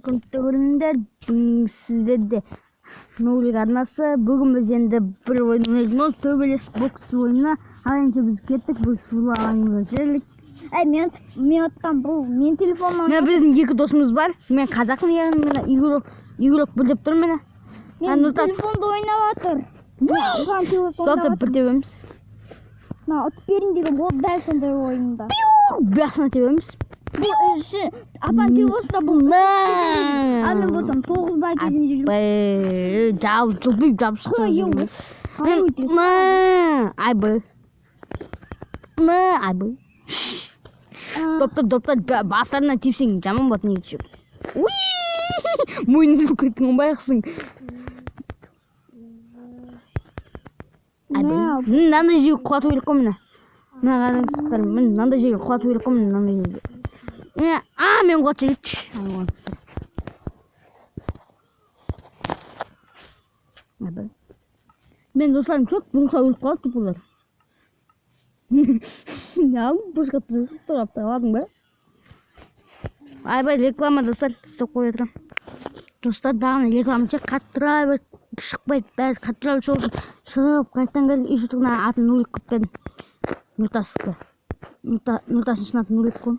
Күнтті көріңдер, сіздерде ноулик арнасы. Бүгін біз енді бір ойын ойнаймыз. Төбелес бокс ойынына. Айынша біз кеттік, біз футбол алаңымызға жерлік. Мен отқан бұл мен телефоннан. Біздің екі досымыз бар. Мен қазақын яғни мен игрок бір деп тұрмын мен. Мен телефонда ойнап жатыр. Тоқты бір тебеміз. Ұтып берін деген болды дәл сондай ойында. Бәсіне тебеміз. Апан теп болса бұл ал мен болсам 9 бай кезінде жүрмін. Жылпиып жабышты. Айбы. Доптар бастарына тепсең жаман болады неге жүр. Мойнын көттің байқысың. Мынандай жерге құлату керек қой міне. Мына қараңыздар, мынандай жерге құлату керек қой міне, мынандай жерге. Мен құлатшы кетші. Мен достарым çok бұрынша өліп қалды деп олар. Бұрышқа тұрап тағаладың ба? Айбай реклама достар, стоп қой отырам. Достар бағына реклама чек қаттыра бер, шықпайды, бәрі қаттыра бер, шығып қайттан келді, үй жұтығына атын нулик қып бедім. Нұртасықты. Нұртасын шынаты нулик қой.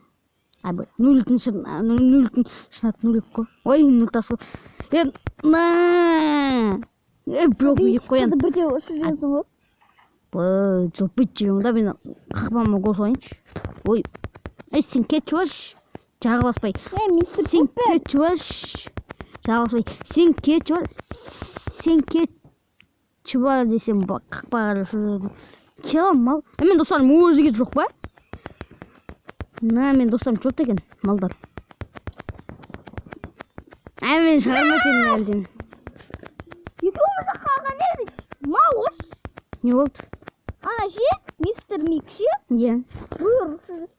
Айбай, нуликтің шынаты нулик қой. Ой, нұртасы қой. Бөк үйіп қоян. Бірде ұшы жүрсің ғой? Жылпит жүріңді, мен қақпама гол ойыншы. Ой, сен кетші баш, жағыласпай. Сен кетші баш, жағыласпай. Сен кетші бар десем, қақпаға жүрді. Келам мал. Мен достарым өзі кет жоқ ба? Мен достарым жоқ деген, малдар. Мен шығарматайын әлден. Екеумізді қалған еді. Мауыз. Не болды? Ана ше, мистер Мик ше? Иә. Бұйыр ұшы.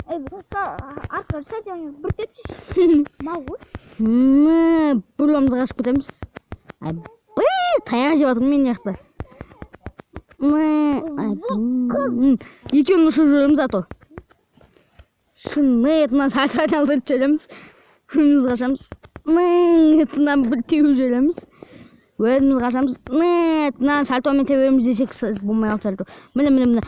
Арқар сәтеңіз бір тепші. Мауыз. Бұрлымызға ашып кетеміз. Таяқ жеп атырмын мен яқты. Екеуін ұшып жүреміз ато. Етінен сәтінен алдырып жүреміз. Өзіміз қашамыз. Етінен бір теуіп жүреміз. Өзіміз қашамыз. Етінен сәлтуамен тебереміз десек болмай алып сәлту. Міне.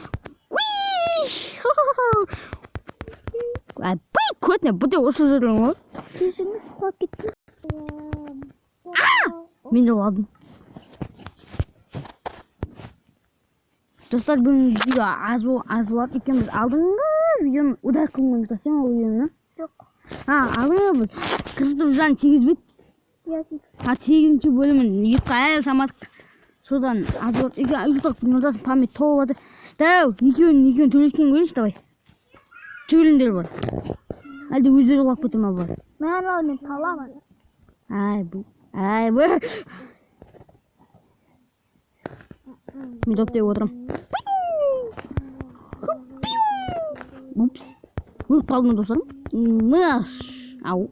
Көтіне бұте ұшып жүрген ғой. Кешіңіз құлап кетті. Мен де оладым. Достар, бүгін видео аз болады екен. Біз алдыңғы видеоны удар қылмай ұстасың ол видеоны? Жоқ. Алдыңғы біз қызды жан 8 бет. 8-ші бөлімін екіға әлі самадық. Содан аз болады. Үштік нұрдасын памет тоғы бады. Дәу, екеуін төлескен көрінші давай. Чөліндер бар. Әлде өздері олап көтім ал бар. Мен таламын. Айбы. Мен доптай отырым. Упс. Өліп қалдым достарым. Ау.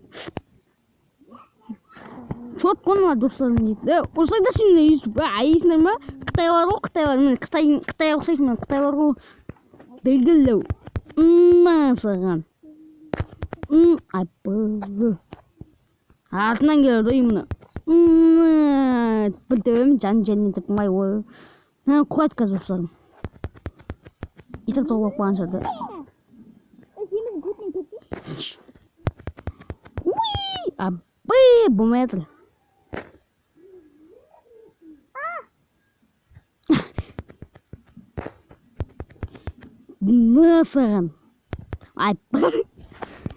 Шот қонуға достарым дейді. Осылайда şimdi YouTube. Есіңдер ма? Қытайлар ғой, Қытайлар. Мен Қытайға ұқсайсың мен Қытайлар ғой. Белгілеу. Саған. Айбы. Артынан келеді ұйымына. Білтебем жан етіп май ой. Қойт қазір достарым. Итак тоғылып қойған шады. Сенің көтінен кетші? Абы, болмай атыр. Саған. Айбы.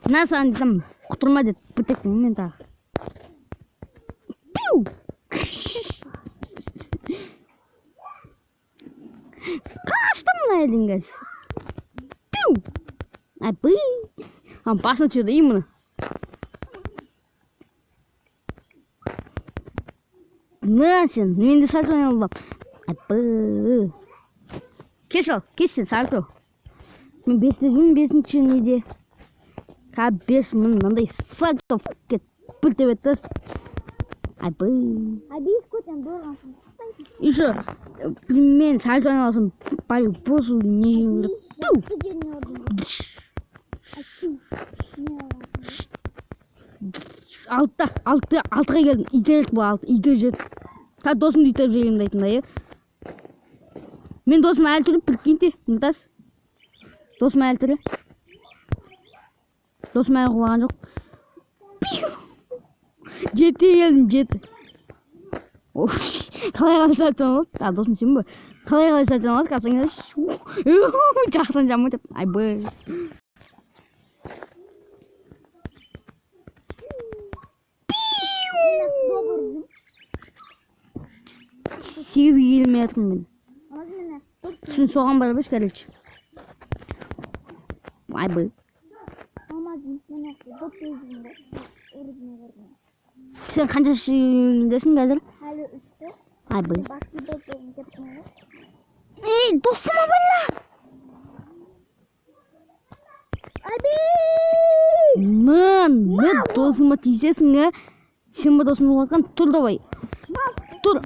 Саған детім, құтырма дед, бітек мен тағы. Қаштым мұна едіңіз. Айбы. Басына түсірді ей мұны. Сен, мен де сальто ойналдым. Айбы. Кеш сен сальто. Мен 5-те жүрмін, 5-ші неде. 5 мынандай сальто кет. Бүлтеп еттіз. Айбы. 5 көтен болғансың. Еще, мен сальто ойналасым. Бай, босу не жүріп. алтыға келдім. Итерек бұл алты. Итерек жет. Досымды итеріп жегенімді айтында, е. Мен досым әлі түріп прикиньте. Нытас. Досым әлі түрі. Досым әлі құлаған жоқ. Жеті келдім, жеті. Қалай сәттен олады? Досым сен бі? Қалай сәттен олады? Қасың еді? Жақтан жамы деп. Айбай. Сегізге келмей жатырмын мен. Түсін соған бар беш, короче. Айбай. Сен қанша шегіндесің қазір? Әлі үсті. Айбай. Баскетбол. Ей, досыма бала! Мен досыма тиісесің, ә? Сен ба досымды қоятқан? Тұр давай. Тұр.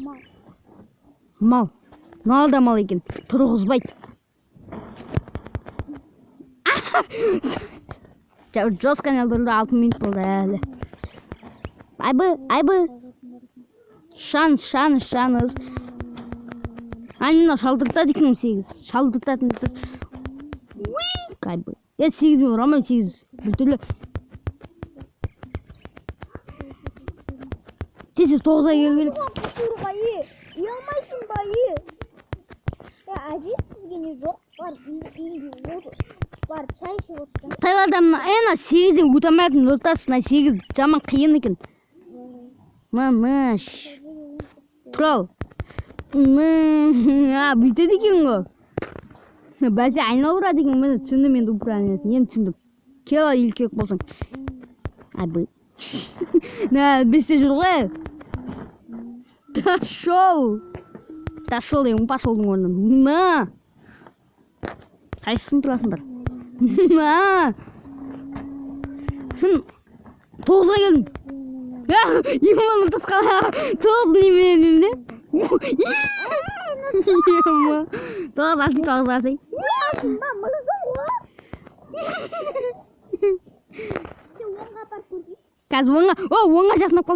Мал. Мал да мал екен. Тұрғызбайды. Жосқан әлдірді 6 минут болды әлі. Айбы. Шаныз. Мына шалдыртады екен 8. Шалдыртатын. Айбы. 8 мен ұрамай 8. Бір түрлі. Тез 9-а келгелік. Ұялмайсың байы. Әжет сізге не жоқ? Бар, чай ішіп отырсың. Тайлардамын, 8-ден өтамайтын ортасына 8 жаман қиын екен. Мамаш. Тұрал. Бүйтеді екен ғой. Бәсе айналырады екен, мені түсіндім енді ұпыраны. Енді түсіндім. Кел ал елкек болсың. Айбы. Бесте жүр ғой. Ташыл деймін, пашылдың орнын. Қайсысын тұрасыңдар? Сен 9-ға келдің. Емалым тұсқала. 9 неменелім де? 9 асый. Қазір оңға жақынап